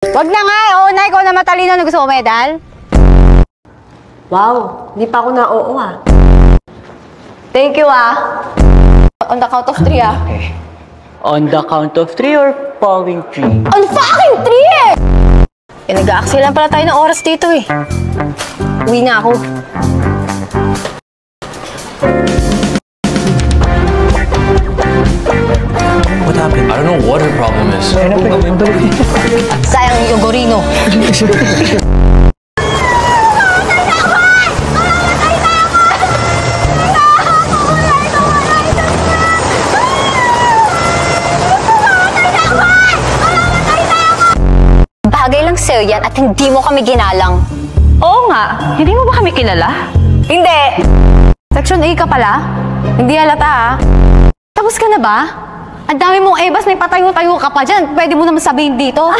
Wag na nga, oo na, ikaw na matalino na gusto mo medal. Wow, hindi pa ako na-oo ah. Thank you ah. On the count of 3 ah. Okay. On the count of 3 or falling 3? On fucking 3 eh! Eh, nag-aaksilan pala tayo ng oras dito eh. Uwi na ako. What happened? I don't know what her problem is. Sayang yung Gorino. Bagay lang sa'yo yan at hindi mo kami ginalang. Oo nga, hindi mo ba kami kilala? Hindi! Section A ka pala? Hindi halata ah. Tapos ka na ba? Ang dami mong ebas, may patayo-tayo ka pa dyan. Pwede mo naman sabihin dito.